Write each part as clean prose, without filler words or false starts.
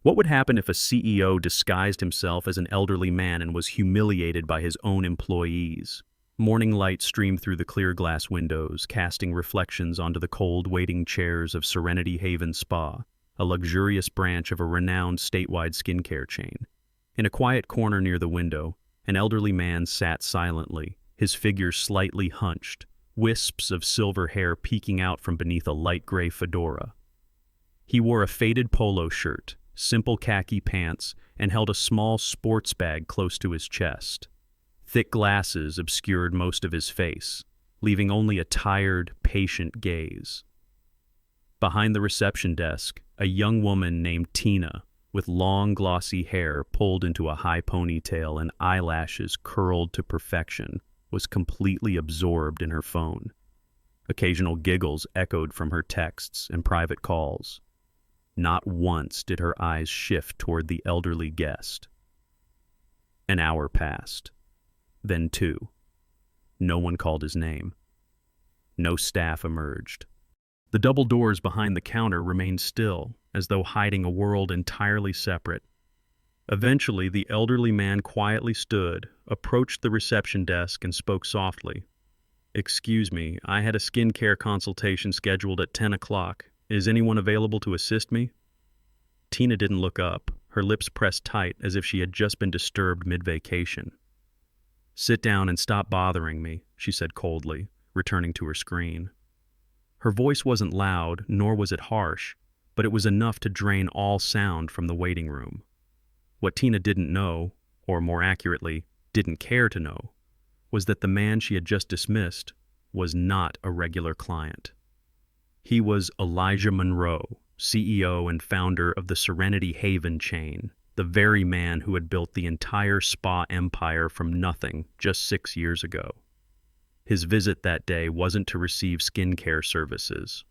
What would happen if a CEO disguised himself as an elderly man and was humiliated by his own employees? Morning light streamed through the clear glass windows, casting reflections onto the cold waiting chairs of Serenity Haven Spa, a luxurious branch of a renowned statewide skincare chain. In a quiet corner near the window, an elderly man sat silently, his figure slightly hunched, wisps of silver hair peeking out from beneath a light gray fedora. He wore a faded polo shirt, simple khaki pants, and held a small sports bag close to his chest. Thick glasses obscured most of his face, leaving only a tired, patient gaze. Behind the reception desk, a young woman named Tina, with long, glossy hair pulled into a high ponytail and eyelashes curled to perfection, was completely absorbed in her phone. Occasional giggles echoed from her texts and private calls. Not once did her eyes shift toward the elderly guest. An hour passed. Then 2. No one called his name. No staff emerged. The double doors behind the counter remained still, as though hiding a world entirely separate. Eventually, the elderly man quietly stood, approached the reception desk, and spoke softly. "Excuse me, I had a skincare consultation scheduled at 10 o'clock. Is anyone available to assist me?" Tina didn't look up, her lips pressed tight as if she had just been disturbed mid-vacation. "Sit down and stop bothering me," she said coldly, returning to her screen. Her voice wasn't loud, nor was it harsh, but it was enough to drain all sound from the waiting room. What Tina didn't know, or more accurately, didn't care to know, was that the man she had just dismissed was not a regular client. He was Elijah Monroe, CEO and founder of the Serenity Haven chain, the very man who had built the entire spa empire from nothing just 6 years ago. His visit that day wasn't to receive skincare services.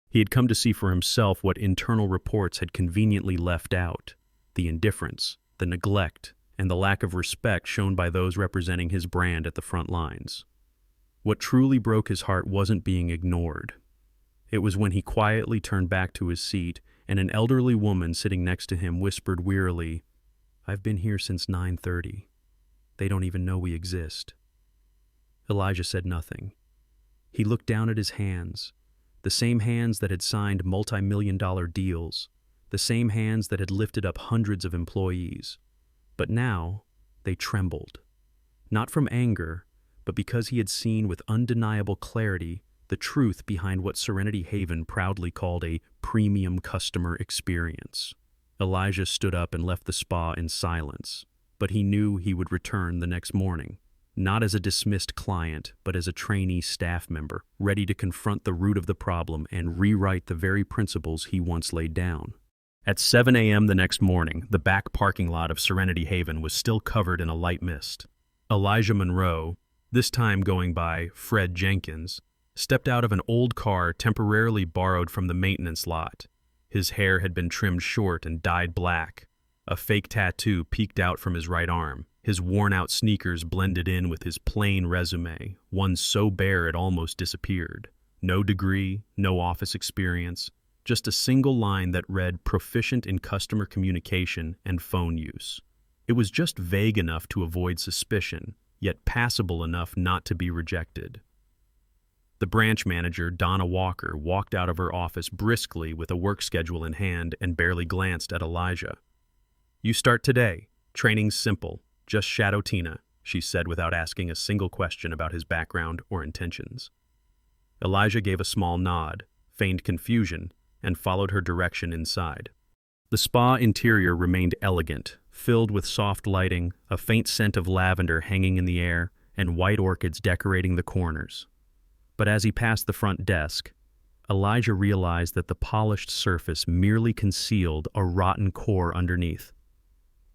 He had come to see for himself what internal reports had conveniently left out: the indifference, the neglect, and the lack of respect shown by those representing his brand at the front lines. What truly broke his heart wasn't being ignored. It was when he quietly turned back to his seat and an elderly woman sitting next to him whispered wearily, "I've been here since 9:30. They don't even know we exist." Elijah said nothing. He looked down at his hands, the same hands that had signed multi-million-dollar deals, the same hands that had lifted up hundreds of employees. But now, they trembled. Not from anger, but because he had seen with undeniable clarity the truth behind what Serenity Haven proudly called a premium customer experience. Elijah stood up and left the spa in silence, but he knew he would return the next morning, not as a dismissed client, but as a trainee staff member, ready to confront the root of the problem and rewrite the very principles he once laid down. At 7 a.m. the next morning, the back parking lot of Serenity Haven was still covered in a light mist. Elijah Monroe, this time going by Fred Jenkins, stepped out of an old car temporarily borrowed from the maintenance lot. His hair had been trimmed short and dyed black. A fake tattoo peeked out from his right arm. His worn-out sneakers blended in with his plain resume, one so bare it almost disappeared. No degree, no office experience, just a single line that read proficient in customer communication and phone use. It was just vague enough to avoid suspicion, yet passable enough not to be rejected. The branch manager, Donna Walker, walked out of her office briskly with a work schedule in hand and barely glanced at Elijah. "You start today. Training's simple. Just shadow Tina," she said without asking a single question about his background or intentions. Elijah gave a small nod, feigned confusion, and followed her direction inside. The spa interior remained elegant, filled with soft lighting, a faint scent of lavender hanging in the air, and white orchids decorating the corners. But as he passed the front desk, Elijah realized that the polished surface merely concealed a rotten core underneath.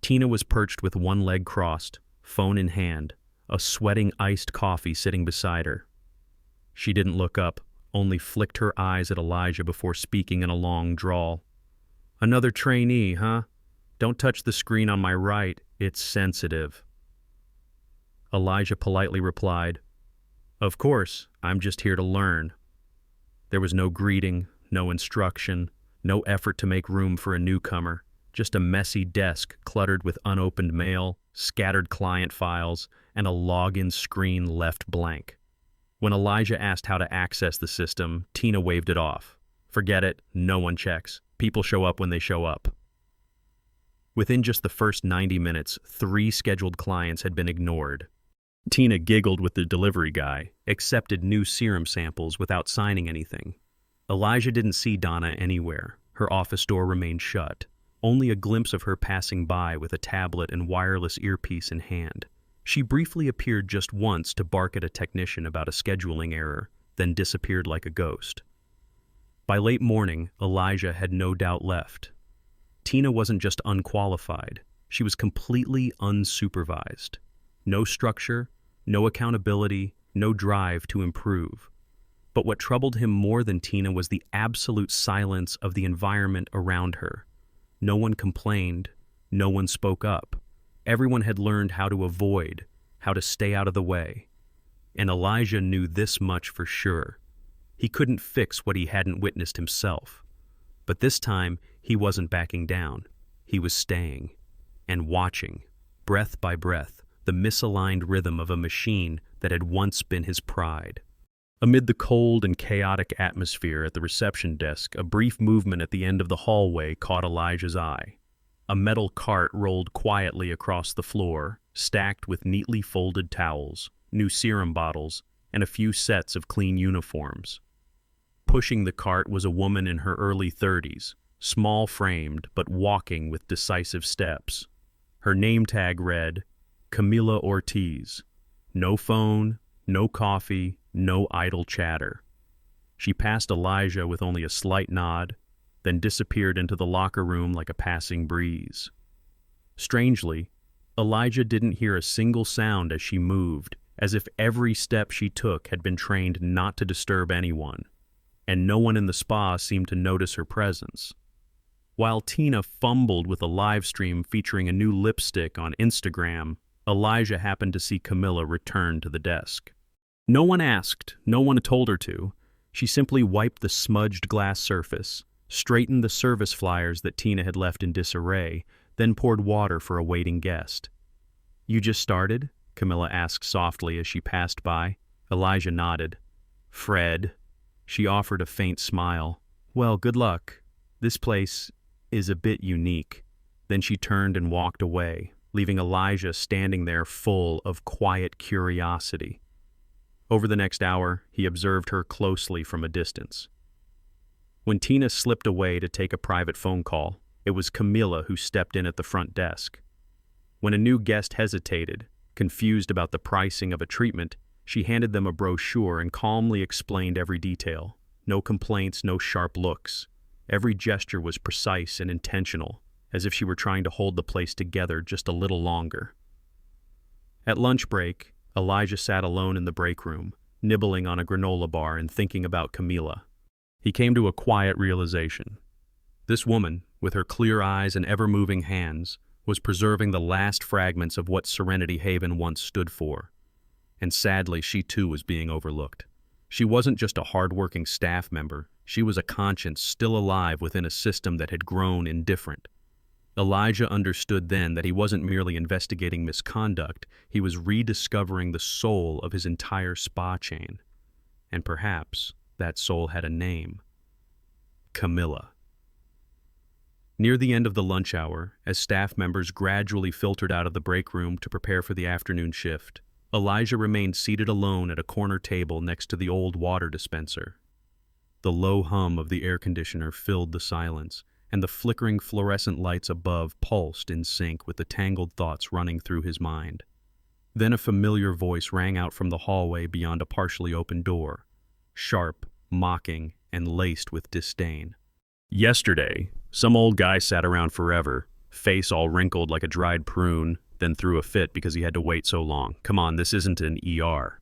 Tina was perched with one leg crossed, phone in hand, a sweating iced coffee sitting beside her. She didn't look up, only flicked her eyes at Elijah before speaking in a long drawl. "Another trainee, huh? Don't touch the screen on my right, it's sensitive." Elijah politely replied, "Of course, I'm just here to learn." There was no greeting, no instruction, no effort to make room for a newcomer, just a messy desk cluttered with unopened mail, scattered client files, and a login screen left blank. When Elijah asked how to access the system, Tina waved it off. Forget it, no one checks. People show up when they show up. Within just the first 90 minutes, 3 scheduled clients had been ignored. Tina giggled with the delivery guy, accepted new serum samples without signing anything. Elijah didn't see Donna anywhere. Her office door remained shut. Only a glimpse of her passing by with a tablet and wireless earpiece in hand. She briefly appeared just once to bark at a technician about a scheduling error, then disappeared like a ghost. By late morning, Elijah had no doubt left. Tina wasn't just unqualified. She was completely unsupervised. No structure, no accountability, no drive to improve. But what troubled him more than Tina was the absolute silence of the environment around her. No one complained. No one spoke up. Everyone had learned how to avoid, how to stay out of the way. And Elijah knew this much for sure. He couldn't fix what he hadn't witnessed himself. But this time, he wasn't backing down. He was staying and watching, breath by breath, the misaligned rhythm of a machine that had once been his pride. Amid the cold and chaotic atmosphere at the reception desk, a brief movement at the end of the hallway caught Elijah's eye. A metal cart rolled quietly across the floor, stacked with neatly folded towels, new serum bottles, and a few sets of clean uniforms. Pushing the cart was a woman in her early 30s, small-framed but walking with decisive steps. Her name tag read, Camila Ortiz. No phone, no coffee, no idle chatter. She passed Elijah with only a slight nod, then disappeared into the locker room like a passing breeze. Strangely, Elijah didn't hear a single sound as she moved, as if every step she took had been trained not to disturb anyone, and no one in the spa seemed to notice her presence. While Tina fumbled with a live stream featuring a new lipstick on Instagram, Elijah happened to see Camilla return to the desk. No one asked, no one told her to. She simply wiped the smudged glass surface, straightened the service flyers that Tina had left in disarray, then poured water for a waiting guest. "You just started?" Camilla asked softly as she passed by. Elijah nodded. "Fred." She offered a faint smile. "Well, good luck. This place is a bit unique." Then she turned and walked away, leaving Elijah standing there full of quiet curiosity. Over the next hour, he observed her closely from a distance. When Tina slipped away to take a private phone call, it was Camilla who stepped in at the front desk. When a new guest hesitated, confused about the pricing of a treatment, she handed them a brochure and calmly explained every detail. No complaints, no sharp looks. Every gesture was precise and intentional, as if she were trying to hold the place together just a little longer. At lunch break, Elijah sat alone in the break room, nibbling on a granola bar and thinking about Camila. He came to a quiet realization. This woman, with her clear eyes and ever-moving hands, was preserving the last fragments of what Serenity Haven once stood for. And sadly, she too was being overlooked. She wasn't just a hard-working staff member, she was a conscience still alive within a system that had grown indifferent. Elijah understood then that he wasn't merely investigating misconduct, he was rediscovering the soul of his entire spa chain. And perhaps that soul had a name. Camilla. Near the end of the lunch hour, as staff members gradually filtered out of the break room to prepare for the afternoon shift, Elijah remained seated alone at a corner table next to the old water dispenser. The low hum of the air conditioner filled the silence, and the flickering fluorescent lights above pulsed in sync with the tangled thoughts running through his mind. Then a familiar voice rang out from the hallway beyond a partially open door, sharp, mocking, and laced with disdain. "Yesterday, some old guy sat around forever, face all wrinkled like a dried prune, then threw a fit because he had to wait so long. Come on, this isn't an ER."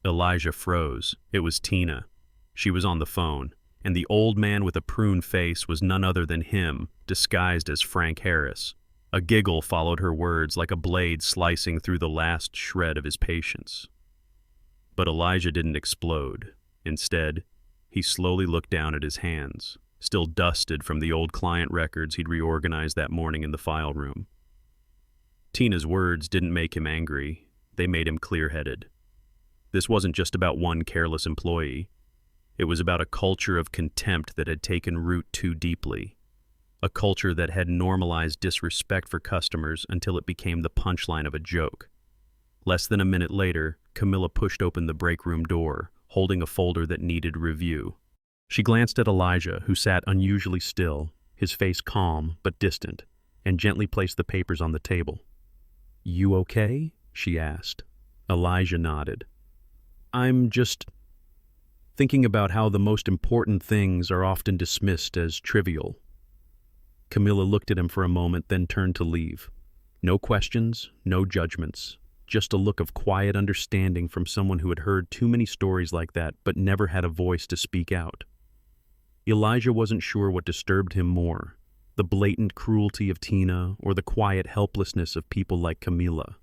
Elijah froze. It was Tina. She was on the phone, and the old man with a prune face was none other than him, disguised as Frank Harris. A giggle followed her words like a blade slicing through the last shred of his patience. But Elijah didn't explode. Instead, he slowly looked down at his hands. still dusted from the old client records he'd reorganized that morning in the file room. Tina's words didn't make him angry, they made him clear-headed. This wasn't just about one careless employee. It was about a culture of contempt that had taken root too deeply. A culture that had normalized disrespect for customers until it became the punchline of a joke. Less than a minute later, Camilla pushed open the break room door, holding a folder that needed review. She glanced at Elijah, who sat unusually still, his face calm but distant, and gently placed the papers on the table. "You okay?" she asked. Elijah nodded. "I'm just thinking about how the most important things are often dismissed as trivial." Camilla looked at him for a moment, then turned to leave. No questions, no judgments, just a look of quiet understanding from someone who had heard too many stories like that but never had a voice to speak out. Elijah wasn't sure what disturbed him more, the blatant cruelty of Tina or the quiet helplessness of people like Camilla.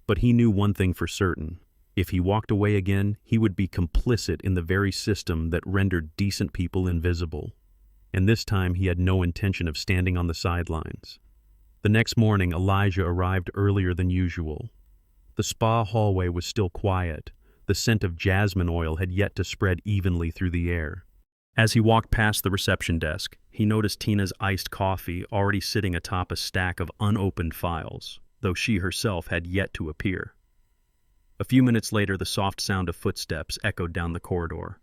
But he knew one thing for certain. If he walked away again, he would be complicit in the very system that rendered decent people invisible. And this time he had no intention of standing on the sidelines. The next morning, Elijah arrived earlier than usual. The spa hallway was still quiet. The scent of jasmine oil had yet to spread evenly through the air. As he walked past the reception desk, he noticed Tina's iced coffee already sitting atop a stack of unopened files, though she herself had yet to appear. A few minutes later, the soft sound of footsteps echoed down the corridor.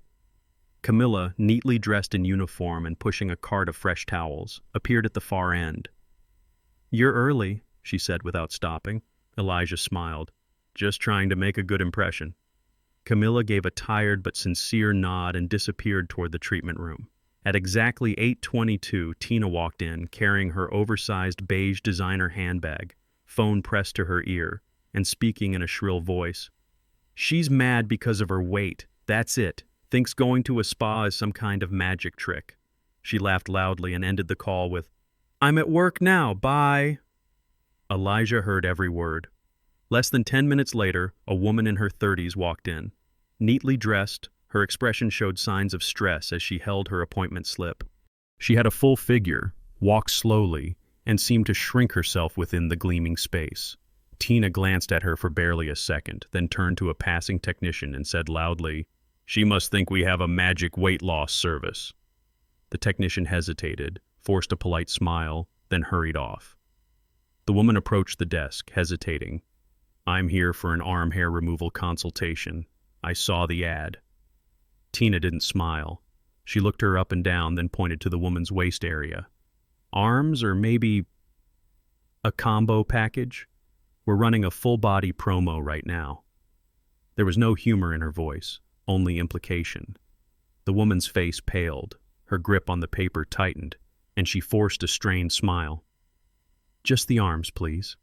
Camilla, neatly dressed in uniform and pushing a cart of fresh towels, appeared at the far end. "You're early," she said without stopping. Elijah smiled. "Just trying to make a good impression." Camilla gave a tired but sincere nod and disappeared toward the treatment room. At exactly 8:22, Tina walked in, carrying her oversized beige designer handbag, phone pressed to her ear, and speaking in a shrill voice. "She's mad because of her weight. That's it. Thinks going to a spa is some kind of magic trick." She laughed loudly and ended the call with, "I'm at work now, bye." Elijah heard every word. Less than 10 minutes later, a woman in her 30s walked in. Neatly dressed, her expression showed signs of stress as she held her appointment slip. She had a full figure, walked slowly, and seemed to shrink herself within the gleaming space. Tina glanced at her for barely a second, then turned to a passing technician and said loudly, "She must think we have a magic weight loss service." The technician hesitated, forced a polite smile, then hurried off. The woman approached the desk, hesitating. "I'm here for an arm hair removal consultation. I saw the ad." Tina didn't smile. She looked her up and down, then pointed to the woman's waist area. "Arms, or maybe a combo package? We're running a full-body promo right now." There was no humor in her voice, only implication. The woman's face paled, her grip on the paper tightened, and she forced a strained smile. "Just the arms, please."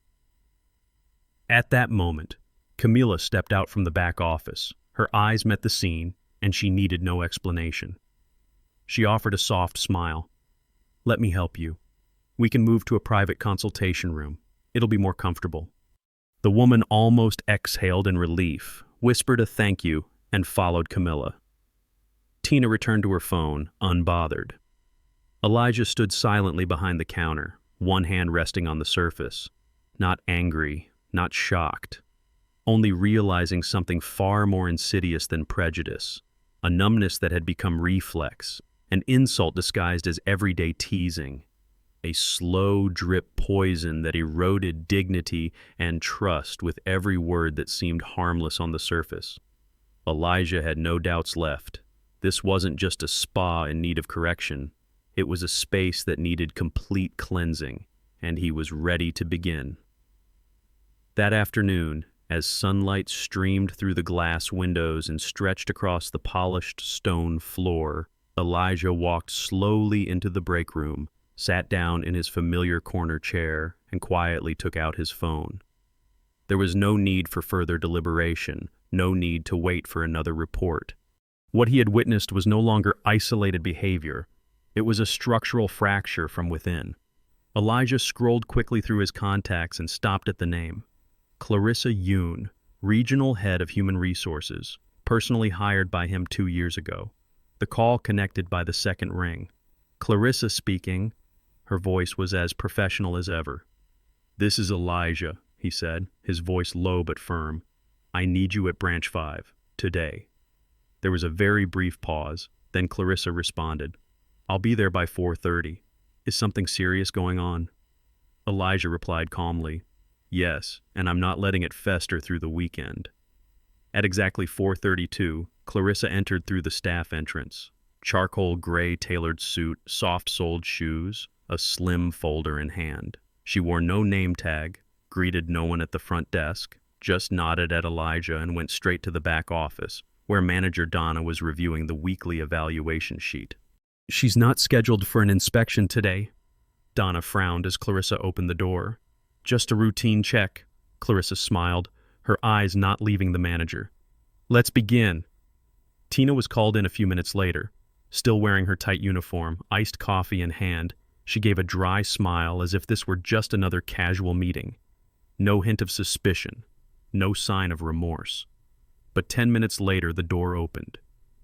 At that moment, Camilla stepped out from the back office. Her eyes met the scene, and she needed no explanation. She offered a soft smile. "Let me help you. We can move to a private consultation room. It'll be more comfortable." The woman almost exhaled in relief, whispered a thank you, and followed Camilla. Tina returned to her phone, unbothered. Elijah stood silently behind the counter, one hand resting on the surface. Not angry, not shocked, only realizing something far more insidious than prejudice, a numbness that had become reflex, an insult disguised as everyday teasing, a slow drip poison that eroded dignity and trust with every word that seemed harmless on the surface. Elijah had no doubts left. This wasn't just a spa in need of correction. It was a space that needed complete cleansing, and he was ready to begin. That afternoon, as sunlight streamed through the glass windows and stretched across the polished stone floor, Elijah walked slowly into the break room, sat down in his familiar corner chair, and quietly took out his phone. There was no need for further deliberation, no need to wait for another report. What he had witnessed was no longer isolated behavior. It was a structural fracture from within. Elijah scrolled quickly through his contacts and stopped at the name. Clarissa Yoon, Regional Head of Human Resources, personally hired by him 2 years ago. The call connected by the second ring. Clarissa speaking. Her voice was as professional as ever. "This is Elijah," he said, his voice low but firm. "I need you at Branch 5, today." There was a very brief pause, then Clarissa responded, "I'll be there by 4:30. Is something serious going on?" Elijah replied calmly, "Yes, and I'm not letting it fester through the weekend." At exactly 4:32, Clarissa entered through the staff entrance. Charcoal gray tailored suit, soft-soled shoes, a slim folder in hand. She wore no name tag, greeted no one at the front desk, just nodded at Elijah and went straight to the back office, where manager Donna was reviewing the weekly evaluation sheet. "She's not scheduled for an inspection today." Donna frowned as Clarissa opened the door. "Just a routine check," Clarissa smiled, her eyes not leaving the manager. "Let's begin." Tina was called in a few minutes later. Still wearing her tight uniform, iced coffee in hand, she gave a dry smile as if this were just another casual meeting. No hint of suspicion, no sign of remorse. But 10 minutes later, the door opened.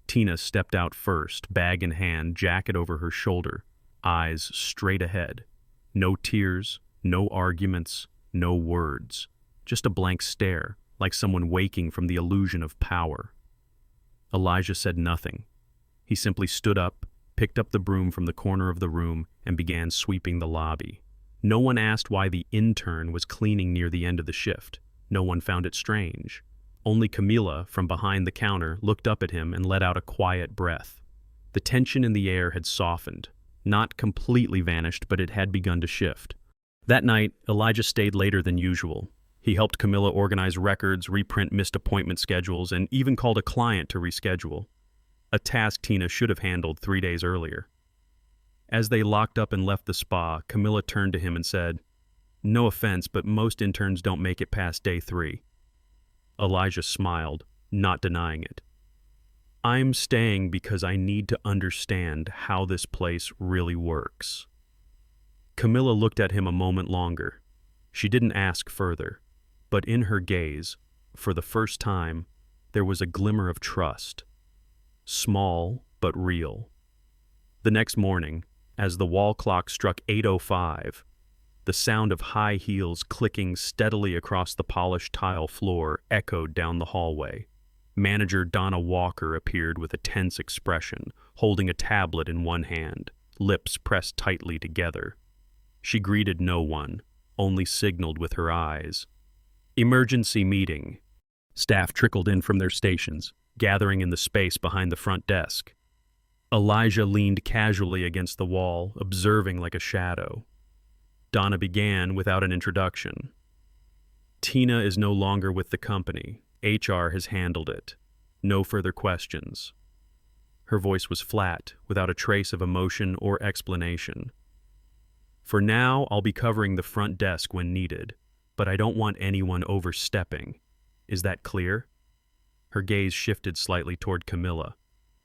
Tina stepped out first, bag in hand, jacket over her shoulder, eyes straight ahead. No tears, no arguments, no words. Just a blank stare, like someone waking from the illusion of power. Elijah said nothing. He simply stood up, picked up the broom from the corner of the room, and began sweeping the lobby. No one asked why the intern was cleaning near the end of the shift. No one found it strange. Only Camila, from behind the counter, looked up at him and let out a quiet breath. The tension in the air had softened. Not completely vanished, but it had begun to shift. That night, Elijah stayed later than usual. He helped Camila organize records, reprint missed appointment schedules, and even called a client to reschedule. A task Tina should have handled 3 days earlier. As they locked up and left the spa, Camila turned to him and said, "No offense, but most interns don't make it past day 3. Elijah smiled, not denying it. "I'm staying because I need to understand how this place really works." Camila looked at him a moment longer. She didn't ask further, but in her gaze, for the first time, there was a glimmer of trust. Small, but real. The next morning, as the wall clock struck 8:05, the sound of high heels clicking steadily across the polished tile floor echoed down the hallway. Manager Donna Walker appeared with a tense expression, holding a tablet in one hand, lips pressed tightly together. She greeted no one, only signaled with her eyes. "Emergency meeting." Staff trickled in from their stations, gathering in the space behind the front desk. Elijah leaned casually against the wall, observing like a shadow. Donna began without an introduction. "Tina is no longer with the company. HR has handled it. No further questions." Her voice was flat, without a trace of emotion or explanation. "For now, I'll be covering the front desk when needed, but I don't want anyone overstepping. Is that clear?" Her gaze shifted slightly toward Camila,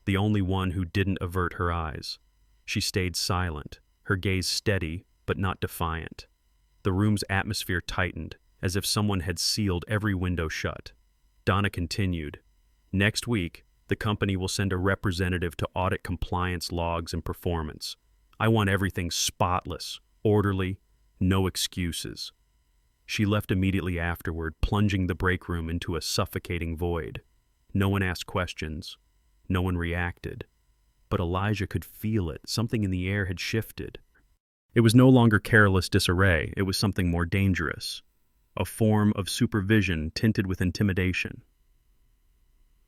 the only one who didn't avert her eyes. She stayed silent, her gaze steady but not defiant. The room's atmosphere tightened, as if someone had sealed every window shut. Donna continued, "Next week, the company will send a representative to audit compliance logs and performance. I want everything spotless, orderly, no excuses." She left immediately afterward, plunging the break room into a suffocating void. No one asked questions. No one reacted. But Elijah could feel it. Something in the air had shifted. It was no longer careless disarray. It was something more dangerous. A form of supervision tinted with intimidation.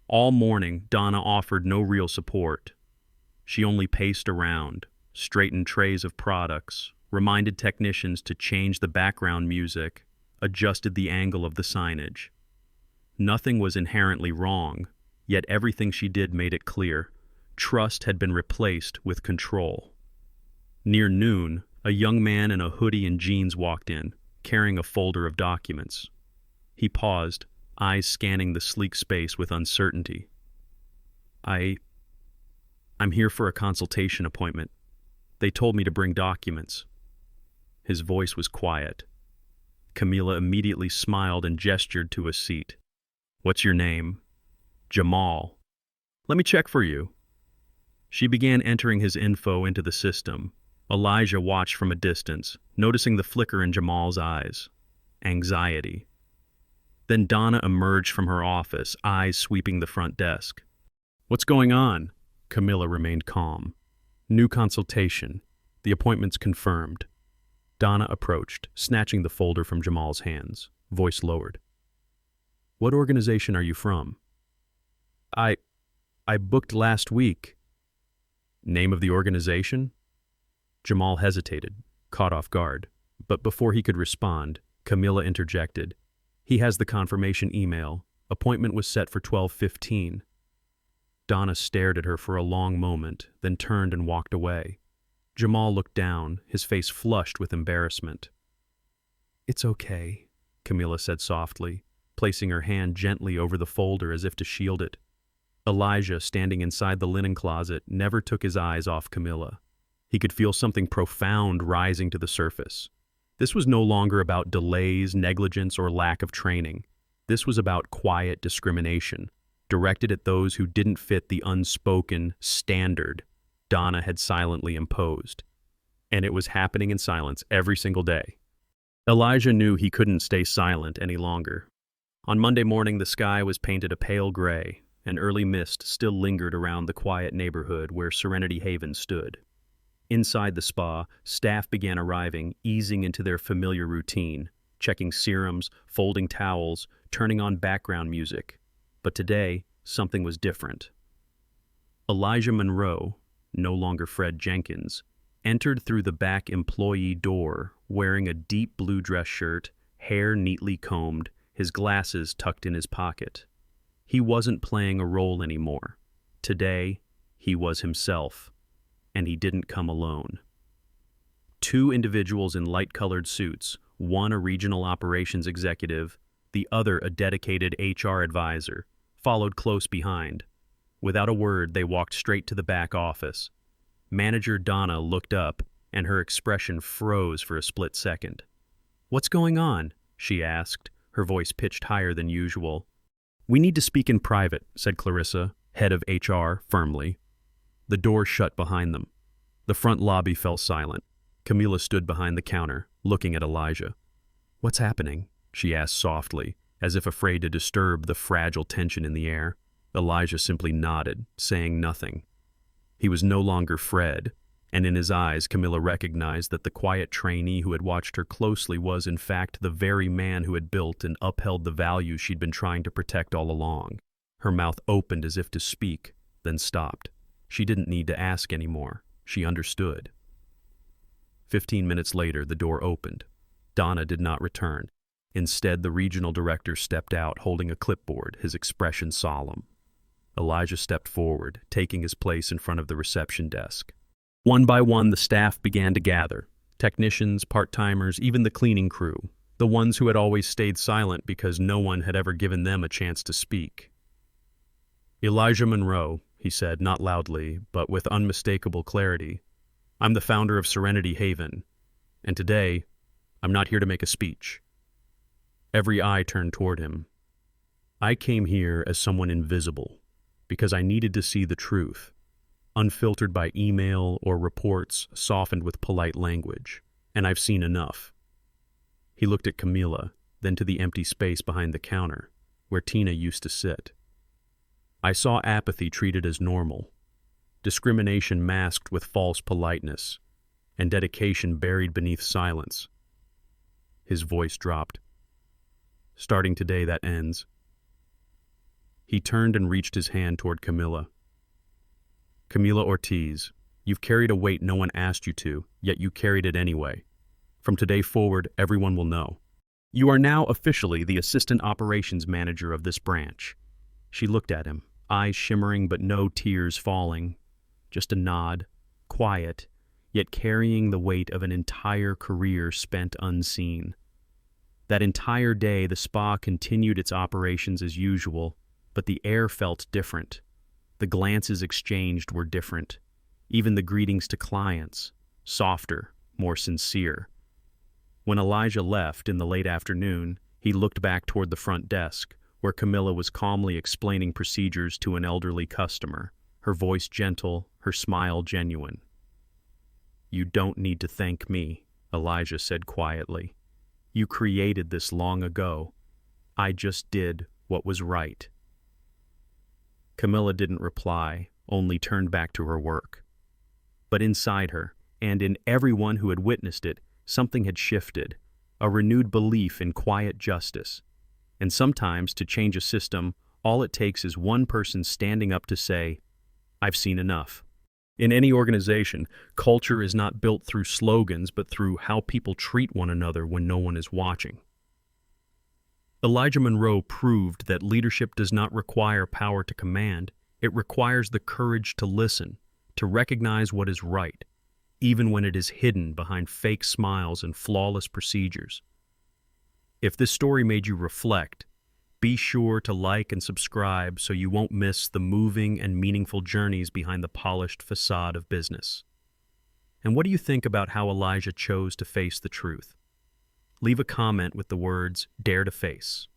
All morning, Donna offered no real support. She only paced around, straightened trays of products, reminded technicians to change the background music, adjusted the angle of the signage. Nothing was inherently wrong, yet everything she did made it clear. Trust had been replaced with control. Near noon, a young man in a hoodie and jeans walked in, carrying a folder of documents. He paused, eyes scanning the sleek space with uncertainty. I'm here for a consultation appointment. They told me to bring documents." His voice was quiet. Camila immediately smiled and gestured to a seat. "What's your name?" "Jamal." "Let me check for you." She began entering his info into the system. Elijah watched from a distance, noticing the flicker in Jamal's eyes. Anxiety. Then Donna emerged from her office, eyes sweeping the front desk. "What's going on?" Camilla remained calm. "New consultation. The appointment's confirmed." Donna approached, snatching the folder from Jamal's hands, voice lowered. "What organization are you from?" I booked last week." "Name of the organization?" Jamal hesitated, caught off guard. But before he could respond, Camilla interjected. "He has the confirmation email. Appointment was set for 12:15. Donna stared at her for a long moment, then turned and walked away. Jamal looked down, his face flushed with embarrassment. "It's okay," Camilla said softly, placing her hand gently over the folder as if to shield it. Elijah, standing inside the linen closet, never took his eyes off Camilla. He could feel something profound rising to the surface. This was no longer about delays, negligence, or lack of training. This was about quiet discrimination, directed at those who didn't fit the unspoken standard Donna had silently imposed. And it was happening in silence every single day. Elijah knew he couldn't stay silent any longer. On Monday morning, the sky was painted a pale gray, and early mist still lingered around the quiet neighborhood where Serenity Haven stood. Inside the spa, staff began arriving, easing into their familiar routine, checking serums, folding towels, turning on background music. But today, something was different. Elijah Monroe, no longer Fred Jenkins, entered through the back employee door, wearing a deep blue dress shirt, hair neatly combed, his glasses tucked in his pocket. He wasn't playing a role anymore. Today, he was himself. And he didn't come alone. Two individuals in light-colored suits, one a regional operations executive, the other a dedicated HR advisor, followed close behind. Without a word, they walked straight to the back office. Manager Donna looked up, and her expression froze for a split second. "What's going on?" she asked, her voice pitched higher than usual. "We need to speak in private," said Clarissa, head of HR, firmly. The door shut behind them. The front lobby fell silent. Camilla stood behind the counter, looking at Elijah. "What's happening?" she asked softly, as if afraid to disturb the fragile tension in the air. Elijah simply nodded, saying nothing. He was no longer Fred, and in his eyes Camilla recognized that the quiet trainee who had watched her closely was, in fact, the very man who had built and upheld the values she'd been trying to protect all along. Her mouth opened as if to speak, then stopped. She didn't need to ask anymore. She understood. 15 minutes later, the door opened. Donna did not return. Instead, the regional director stepped out, holding a clipboard, his expression solemn. Elijah stepped forward, taking his place in front of the reception desk. One by one, the staff began to gather. Technicians, part-timers, even the cleaning crew. The ones who had always stayed silent because no one had ever given them a chance to speak. "Elijah Monroe," he said, not loudly, but with unmistakable clarity. "I'm the founder of Serenity Haven, and today, I'm not here to make a speech." Every eye turned toward him. "I came here as someone invisible, because I needed to see the truth, unfiltered by email or reports softened with polite language, and I've seen enough." He looked at Camilla, then to the empty space behind the counter, where Tina used to sit. "I saw apathy treated as normal, discrimination masked with false politeness, and dedication buried beneath silence." His voice dropped. "Starting today, that ends." He turned and reached his hand toward Camilla. "Camila Ortiz, you've carried a weight no one asked you to, yet you carried it anyway. From today forward, everyone will know. You are now officially the assistant operations manager of this branch." She looked at him, eyes shimmering but no tears falling. Just a nod, quiet, yet carrying the weight of an entire career spent unseen. That entire day, the spa continued its operations as usual, but the air felt different. The glances exchanged were different. Even the greetings to clients, softer, more sincere. When Elijah left in the late afternoon, he looked back toward the front desk, where Camilla was calmly explaining procedures to an elderly customer. her voice gentle, her smile genuine. "You don't need to thank me," Elijah said quietly. "You created this long ago. I just did what was right." Camilla didn't reply, only turned back to her work. But inside her, and in everyone who had witnessed it, something had shifted, a renewed belief in quiet justice. And sometimes, to change a system, all it takes is one person standing up to say, "I've seen enough." In any organization, culture is not built through slogans, but through how people treat one another when no one is watching. Elijah Monroe proved that leadership does not require power to command, it requires the courage to listen, to recognize what is right, even when it is hidden behind fake smiles and flawless procedures. If this story made you reflect, be sure to like and subscribe so you won't miss the moving and meaningful journeys behind the polished facade of business. And what do you think about how Elijah chose to face the truth? Leave a comment with the words, "Dare to Face."